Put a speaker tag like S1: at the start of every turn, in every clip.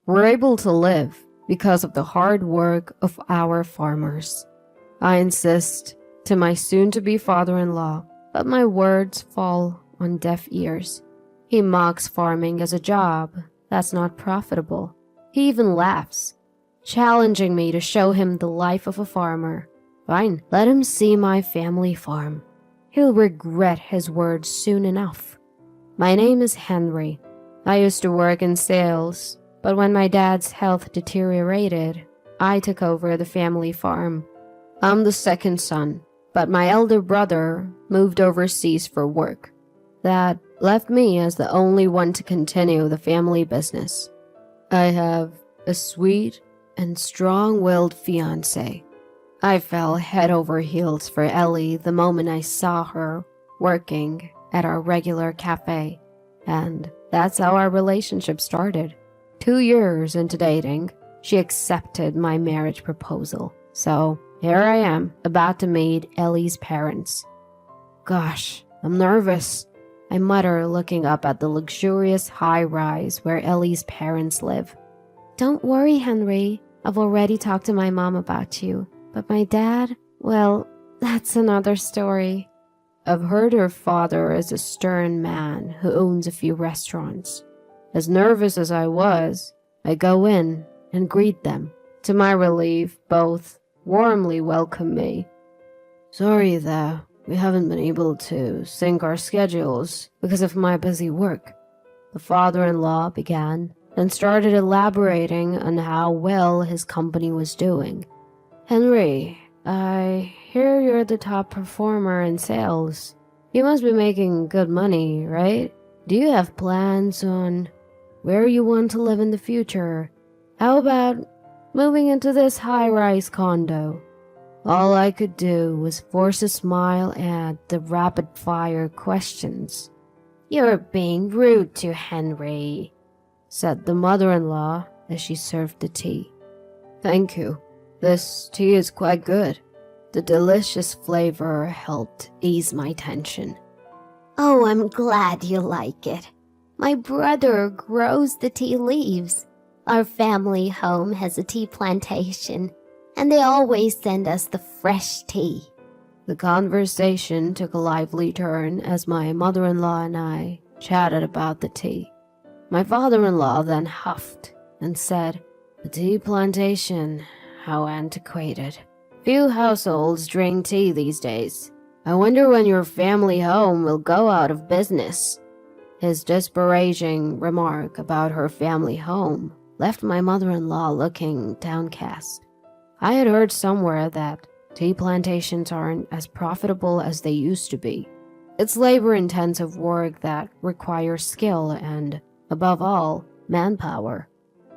S1: We're able to live because of the hard work of our farmers. I insist to my soon-to-be father-in-law, but my words fall on deaf ears. He mocks farming as a job that's not profitable. He even laughs, challenging me to show him the life of a farmer. Fine, let him see my family farm. He'll regret his words soon enough. My name is Henry. I used to work in sales, but when my dad's health deteriorated, I took over the family farm. I'm the second son, but my elder brother moved overseas for work. That left me as the only one to continue the family business. I have a sweet and strong-willed fiancé. I fell head over heels for Ellie the moment I saw her working at our regular cafe, and that's how our relationship started. 2 years into dating, she accepted my marriage proposal. So here I am, about to meet Ellie's parents. Gosh, I'm nervous, I mutter, looking up at the luxurious high-rise where Ellie's parents live. Don't worry, Henry. I've already talked to my mom about you. But my dad, well, that's another story. I've heard her father is a stern man who owns a few restaurants. As nervous as I was, I go in and greet them. To my relief, both warmly welcome me. Sorry that we haven't been able to sync our schedules because of my busy work, the father-in-law began, and started elaborating on how well his company was doing. Henry, I hear you're the top performer in sales. You must be making good money, right? Do you have plans on where you want to live in the future? How about moving into this high-rise condo? All I could do was force a smile at the rapid-fire questions. You're being rude to Henry, said the mother-in-law as she served the tea. Thank you. This tea is quite good. The delicious flavor helped ease my tension. Oh, I'm glad you like it. My brother grows the tea leaves. Our family home has a tea plantation, and they always send us the fresh tea. The conversation took a lively turn as my mother-in-law and I chatted about the tea. My father-in-law then huffed and said, "The tea plantation, how antiquated. Few households drink tea these days. I wonder when your family home will go out of business." His disparaging remark about her family home left my mother-in-law looking downcast. I had heard somewhere that tea plantations aren't as profitable as they used to be. It's labor-intensive work that requires skill and, above all, manpower.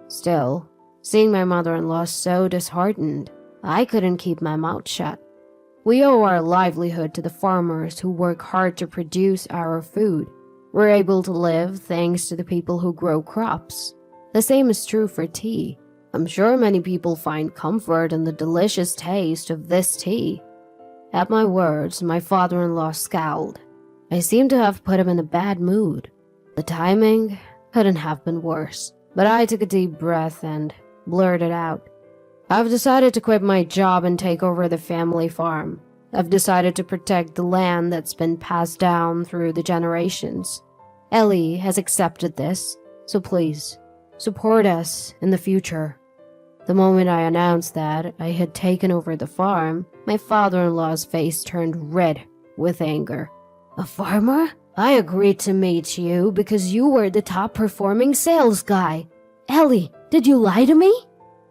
S1: Still, seeing my mother-in-law so disheartened, I couldn't keep my mouth shut. We owe our livelihood to the farmers who work hard to produce our food. We're able to live thanks to the people who grow crops. The same is true for tea. I'm sure many people find comfort in the delicious taste of this tea. At my words, my father-in-law scowled. I seemed to have put him in a bad mood. The timing couldn't have been worse, but I took a deep breath and blurted out, "I've decided to quit my job and take over the family farm. I've decided to protect the land that's been passed down through the generations. Ellie has accepted this, so please, support us in the future." The moment I announced that I had taken over the farm, my father-in-law's face turned red with anger. "A farmer? I agreed to meet you because you were the top-performing sales guy. Ellie, did you lie to me?"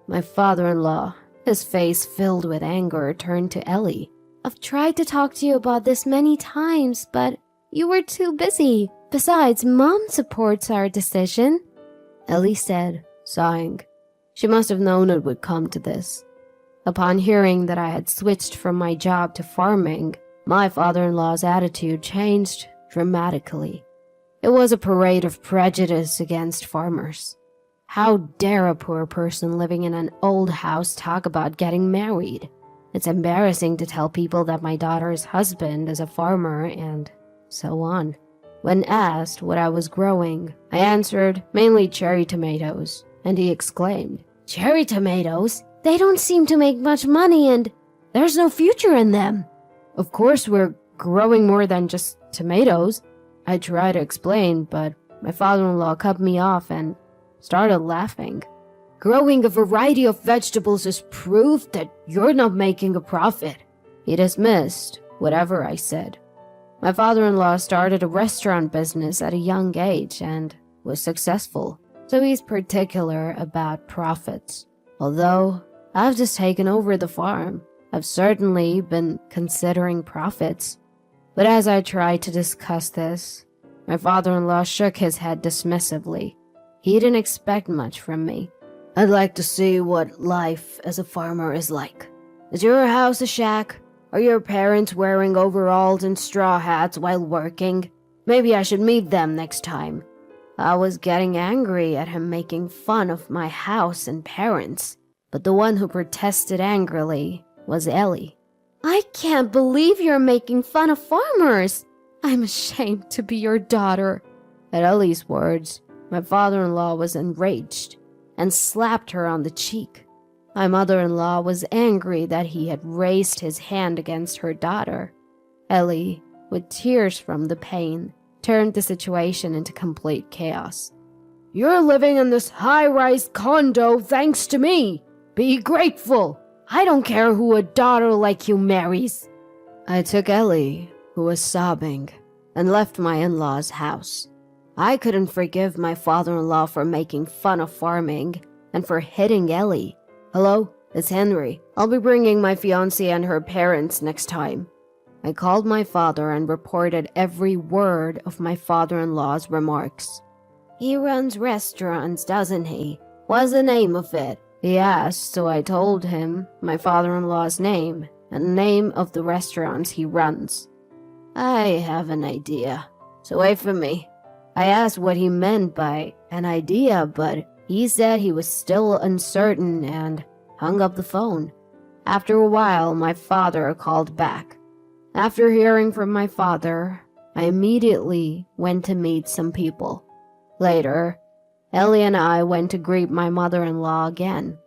S1: My father-in-law, his face filled with anger, turned to Ellie. "I've tried to talk to you about this many times, but you were too busy. Besides, Mom supports our decision," Ellie said, sighing. She must have known it would come to this. Upon hearing that I had switched from my job to farming, my father-in-law's attitude changed dramatically. It was a parade of prejudice against farmers. How dare a poor person living in an old house talk about getting married? It's embarrassing to tell people that my daughter's husband is a farmer and so on. When asked what I was growing, I answered mainly cherry tomatoes and he exclaimed, "Cherry tomatoes? They don't seem to make much money and there's no future in them." "Of course we're growing more than just tomatoes," I tried to explain, but my father-in-law cut me off and started laughing. "Growing a variety of vegetables is proof that you're not making a profit." He dismissed whatever I said. My father-in-law started a restaurant business at a young age and was successful, so he's particular about profits. Although I've just taken over the farm, I've certainly been considering profits. But as I tried to discuss this, my father-in-law shook his head dismissively. He didn't expect much from me. "I'd like to see what life as a farmer is like. Is your house a shack? Are your parents wearing overalls and straw hats while working? Maybe I should meet them next time." I was getting angry at him making fun of my house and parents, but the one who protested angrily was Ellie. "I can't believe you're making fun of farmers. I'm ashamed to be your daughter." At Ellie's words, my father-in-law was enraged and slapped her on the cheek. My mother-in-law was angry that he had raised his hand against her daughter. Ellie, with tears from the pain, turned the situation into complete chaos. "You're living in this high-rise condo thanks to me. Be grateful. I don't care who a daughter like you marries." I took Ellie, who was sobbing, and left my in-laws' house. I couldn't forgive my father-in-law for making fun of farming and for hitting Ellie. "Hello, it's Henry. I'll be bringing my fiancée and her parents next time." I called my father and reported every word of my father-in-law's remarks. "He runs restaurants, doesn't he? What's the name of it?" he asked, so I told him my father-in-law's name and the name of the restaurants he runs. "I have an idea, so wait for me." I asked what he meant by an idea, but he said he was still uncertain and hung up the phone. After a while, my father called back. After hearing from my father, I immediately went to meet some people. Later, Ellie and I went to greet my mother-in-law again.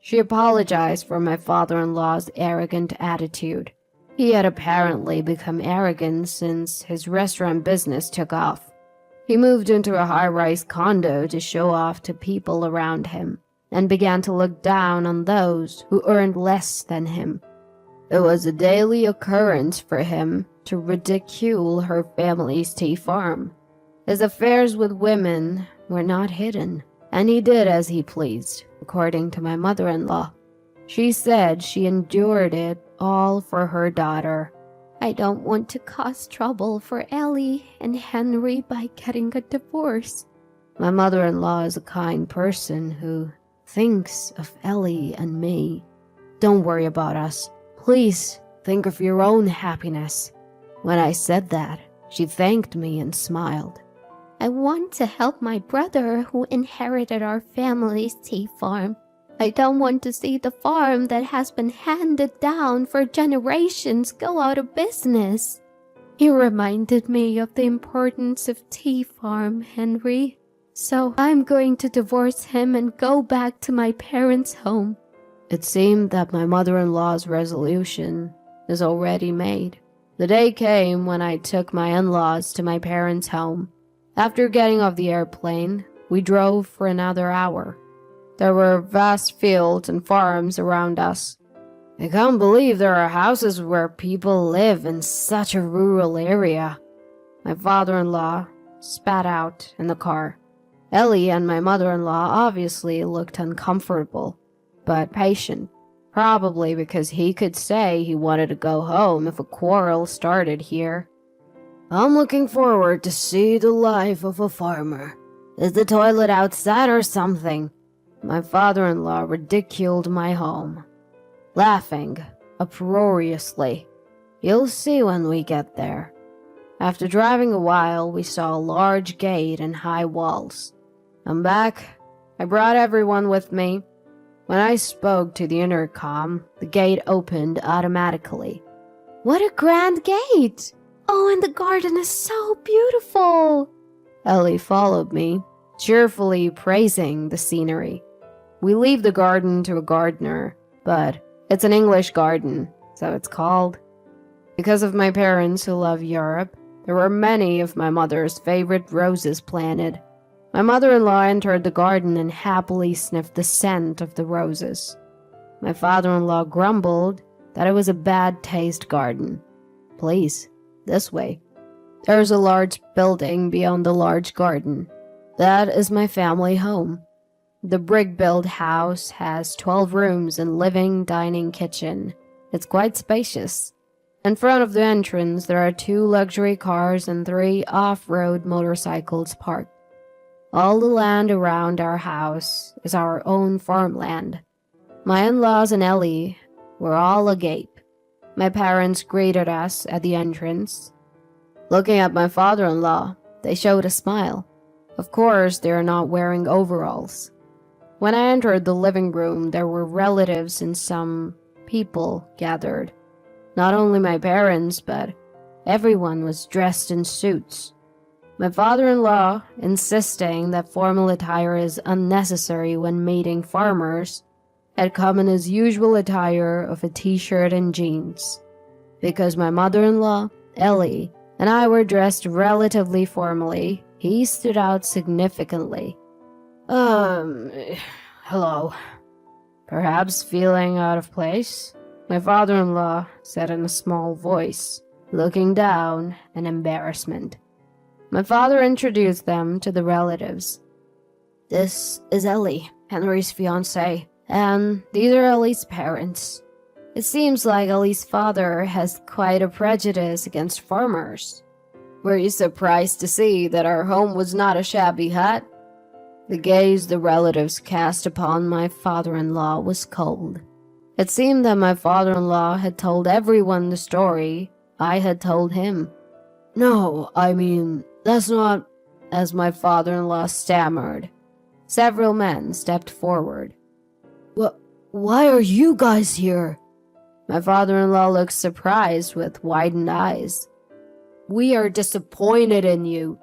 S1: She apologized for my father-in-law's arrogant attitude. He had apparently become arrogant since his restaurant business took off. He moved into a high-rise condo to show off to people around him and began to look down on those who earned less than him. It was a daily occurrence for him to ridicule her family's tea farm. His affairs with women were not hidden, and he did as he pleased, according to my mother-in-law. She said she endured it all for her daughter. "I don't want to cause trouble for Ellie and Henry by getting a divorce." My mother-in-law is a kind person who thinks of Ellie and me. "Don't worry about us. Please think of your own happiness." When I said that, she thanked me and smiled. "I want to help my brother who inherited our family's tea farm. I don't want to see the farm that has been handed down for generations go out of business." You reminded me of the importance of tea farm, Henry. So I'm going to divorce him and go back to my parents' home. It seemed that my mother-in-law's resolution is already made. The day came when I took my in-laws to my parents' home. After getting off the airplane, we drove for another hour. There were vast fields and farms around us. I can't believe there are houses where people live in such a rural area. My father-in-law spat out in the car. Ellie and my mother-in-law obviously looked uncomfortable, but patient, probably because he could say he wanted to go home if a quarrel started here. "I'm looking forward to see the life of a farmer. Is the toilet outside or something?" My father-in-law ridiculed my home, laughing uproariously. "You'll see when we get there." After driving a while, we saw a large gate and high walls. "I'm back. I brought everyone with me." When I spoke to the intercom, the gate opened automatically. "What a grand gate! Oh, and the garden is so beautiful!" Ellie followed me, cheerfully praising the scenery. We leave the garden to a gardener, but it's an English garden, so it's called. Because of my parents who love Europe, there were many of my mother's favorite roses planted. My mother-in-law entered the garden and happily sniffed the scent of the roses. My father-in-law grumbled that it was a bad taste garden. Please, this way. There is a large building beyond the large garden. That is my family home. The brick-built house has 12 rooms and living, dining, kitchen. It's quite spacious. In front of the entrance, there are 2 luxury cars and 3 off-road motorcycles parked. All the land around our house is our own farmland. My in-laws and Ellie were all agape. My parents greeted us at the entrance. Looking at my father-in-law, they showed a smile. Of course, they are not wearing overalls. When I entered the living room, there were relatives and some people gathered. Not only my parents, but everyone was dressed in suits. My father-in-law, insisting that formal attire is unnecessary when meeting farmers, had come in his usual attire of a t-shirt and jeans. Because my mother-in-law, Ellie, and I were dressed relatively formally, he stood out significantly. Hello. Perhaps feeling out of place? My father-in-law said in a small voice, looking down in embarrassment. My father introduced them to the relatives. This is Ellie, Henry's fiancée, and these are Ellie's parents. It seems like Ellie's father has quite a prejudice against farmers. Were you surprised to see that our home was not a shabby hut? The gaze the relatives cast upon my father-in-law was cold. It seemed that my father-in-law had told everyone the story I had told him. No, I mean, that's not, as my father-in-law stammered. Several men stepped forward. Why are you guys here? My father-in-law looked surprised with widened eyes. We are disappointed in you,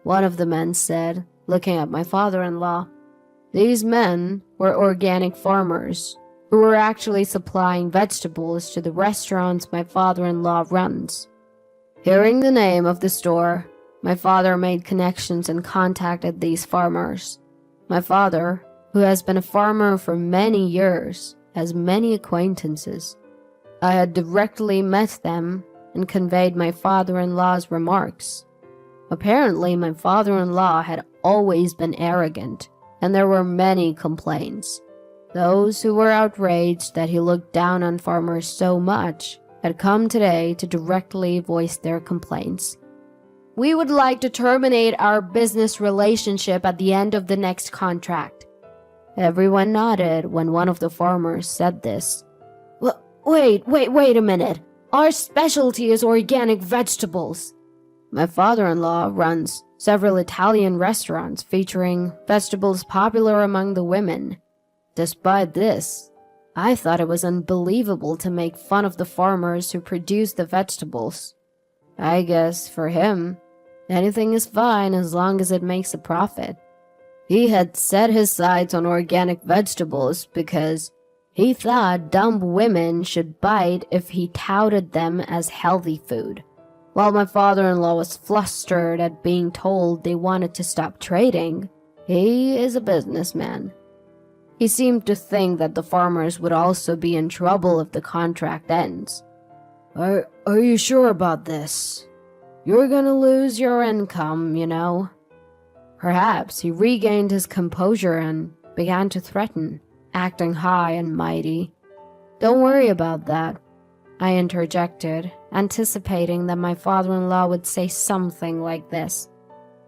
S1: one of the men said, looking at my father-in-law. These men were organic farmers who were actually supplying vegetables to the restaurants my father-in-law runs. Hearing the name of the store, my father made connections and contacted these farmers. My father, who has been a farmer for many years, has many acquaintances. I had directly met them and conveyed my father-in-law's remarks. Apparently, my father-in-law had always been arrogant, and there were many complaints. Those who were outraged that he looked down on farmers so much had come today to directly voice their complaints. We would like to terminate our business relationship at the end of the next contract. Everyone nodded when one of the farmers said this. Wait a minute. Our specialty is organic vegetables. My father-in-law runs several Italian restaurants featuring vegetables popular among the women. Despite this, I thought it was unbelievable to make fun of the farmers who produce the vegetables. I guess for him, anything is fine as long as it makes a profit. He had set his sights on organic vegetables because he thought dumb women should bite if he touted them as healthy food. While my father-in-law was flustered at being told they wanted to stop trading, he is a businessman. He seemed to think that the farmers would also be in trouble if the contract ends. Are you sure about this? You're gonna lose your income, you know. Perhaps he regained his composure and began to threaten, acting high and mighty. Don't worry about that, I interjected, anticipating that my father-in-law would say something like this.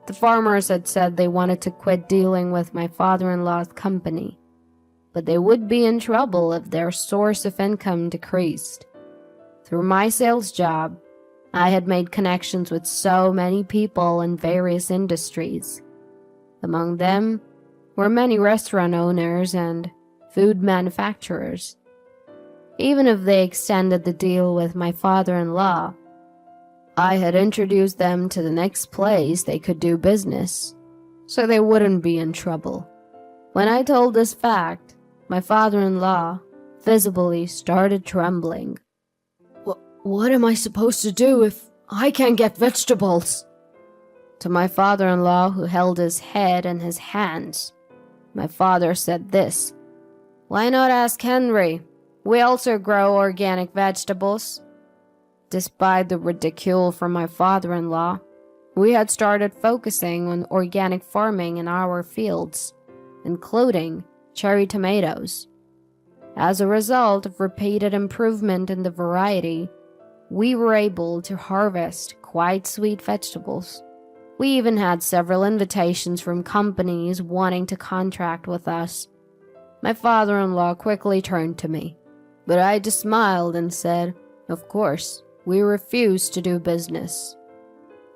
S1: The farmers had said they wanted to quit dealing with my father-in-law's company, but they would be in trouble if their source of income decreased. Through my sales job, I had made connections with so many people in various industries. Among them were many restaurant owners and food manufacturers. Even if they extended the deal with my father-in-law, I had introduced them to the next place they could do business, so they wouldn't be in trouble. When I told this fact, my father-in-law visibly started trembling. What am I supposed to do if I can't get vegetables? To my father-in-law, who held his head in his hands, my father said this: "Why not ask Henry? We also grow organic vegetables." Despite the ridicule from my father-in-law, we had started focusing on organic farming in our fields, including cherry tomatoes. As a result of repeated improvement in the variety, we were able to harvest quite sweet vegetables. We even had several invitations from companies wanting to contract with us. My father-in-law quickly turned to me, but I just smiled and said, "Of course, we refuse to do business."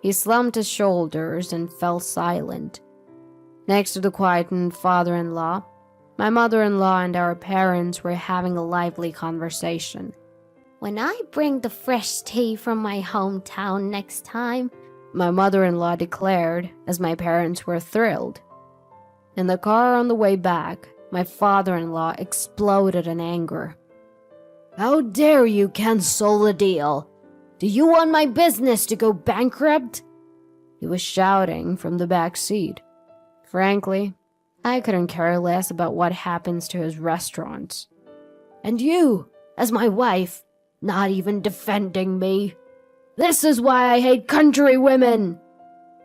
S1: He slumped his shoulders and fell silent. Next to the quietened father-in-law, my mother-in-law and our parents were having a lively conversation. "When I bring the fresh tea from my hometown next time," my mother-in-law declared, as my parents were thrilled. In the car on the way back, my father-in-law exploded in anger. "How dare you cancel the deal? Do you want my business to go bankrupt?" He was shouting from the back seat. Frankly, I couldn't care less about what happens to his restaurants. "And you, as my wife, not even defending me. This is why I hate country women."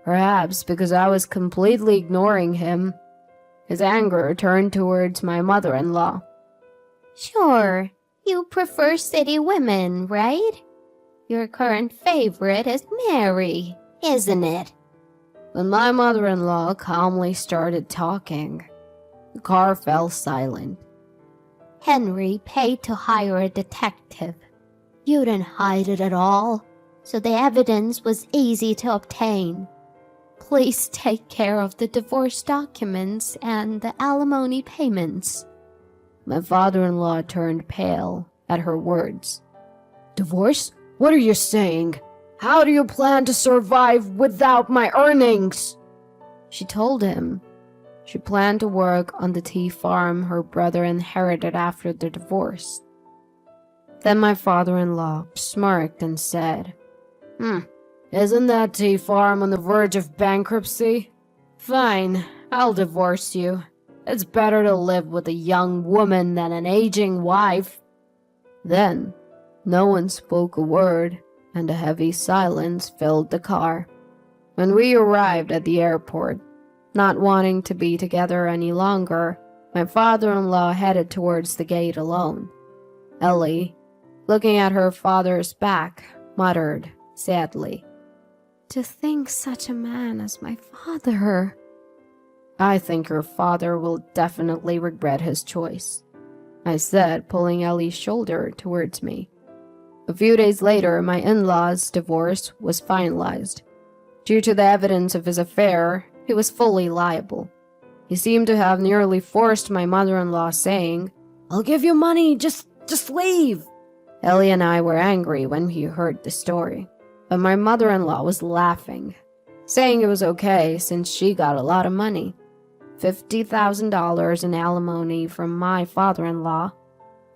S1: Perhaps because I was completely ignoring him, his anger turned towards my mother-in-law. "Sure, you prefer city women, right? Your current favorite is Mary, isn't it?" When my mother-in-law calmly started talking, the car fell silent. "Henry paid to hire a detective. You didn't hide it at all, so the evidence was easy to obtain. Please take care of the divorce documents and the alimony payments." My father-in-law turned pale at her words. "Divorce? What are you saying? How do you plan to survive without my earnings?" She told him she planned to work on the tea farm her brother inherited after the divorce. Then my father-in-law smirked and said, "Isn't that tea farm on the verge of bankruptcy? Fine, I'll divorce you. It's better to live with a young woman than an aging wife." Then, no one spoke a word, and a heavy silence filled the car. When we arrived at the airport, not wanting to be together any longer, my father-in-law headed towards the gate alone. Ellie, looking at her father's back, muttered sadly, "To think such a man as my father." "I think your father will definitely regret his choice," I said, pulling Ellie's shoulder towards me. A few days later, my in-laws' divorce was finalized. Due to the evidence of his affair, he was fully liable. He seemed to have nearly forced my mother-in-law, saying, "I'll give you money, just leave." Ellie and I were angry when we heard the story, but my mother-in-law was laughing, saying it was okay since she got a lot of money. $50,000 in alimony from my father-in-law,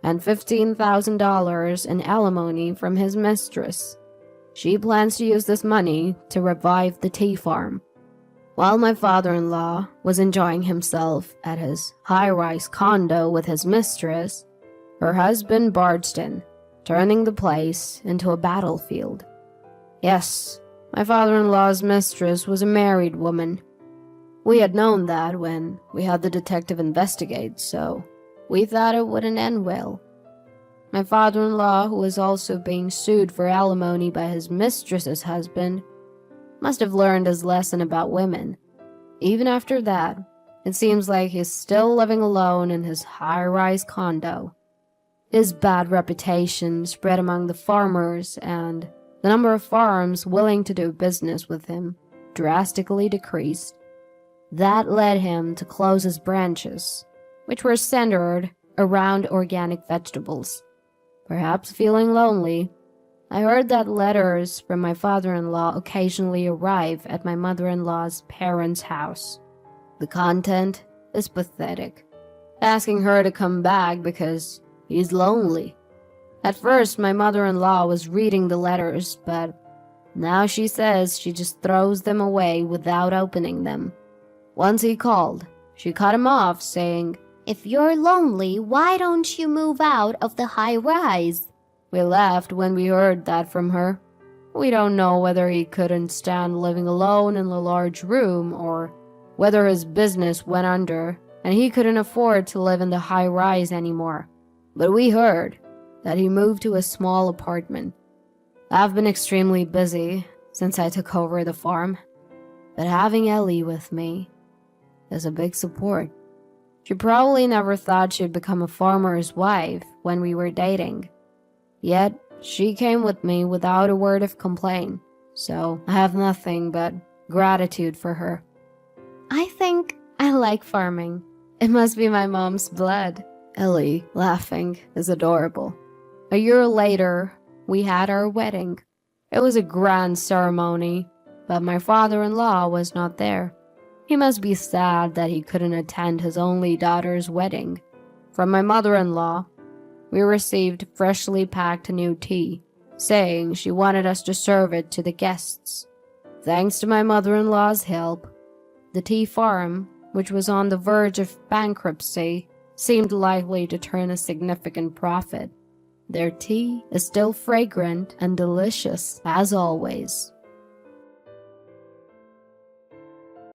S1: and $15,000 in alimony from his mistress. She plans to use this money to revive the tea farm. While my father-in-law was enjoying himself at his high-rise condo with his mistress, her husband barged in, turning the place into a battlefield. Yes, my father-in-law's mistress was a married woman. We had known that when we had the detective investigate, so we thought it wouldn't end well. My father-in-law, who was also being sued for alimony by his mistress's husband, must have learned his lesson about women. Even after that, it seems like he's still living alone in his high-rise condo. His bad reputation spread among the farmers, and the number of farms willing to do business with him drastically decreased. That led him to close his branches, which were centered around organic vegetables. Perhaps feeling lonely, I heard that letters from my father-in-law occasionally arrive at my mother-in-law's parents' house. The content is pathetic, asking her to come back because he's lonely. At first, my mother-in-law was reading the letters, but now she says she just throws them away without opening them. Once he called, she cut him off, saying, "If you're lonely, why don't you move out of the high rise?" We laughed when we heard that from her. We don't know whether he couldn't stand living alone in a large room or whether his business went under and he couldn't afford to live in the high rise anymore. But we heard that he moved to a small apartment. I've been extremely busy since I took over the farm, but having Ellie with me is a big support. She probably never thought she'd become a farmer's wife when we were dating. Yet, she came with me without a word of complaint, so I have nothing but gratitude for her. I think I like farming. It must be my mom's blood. Ellie, laughing, is adorable. A year later, we had our wedding. It was a grand ceremony, but my father-in-law was not there. He must be sad that he couldn't attend his only daughter's wedding. From my mother-in-law, we received freshly packed new tea, saying she wanted us to serve it to the guests. Thanks to my mother-in-law's help, the tea farm, which was on the verge of bankruptcy, seemed likely to turn a significant profit. Their tea is still fragrant and delicious as always.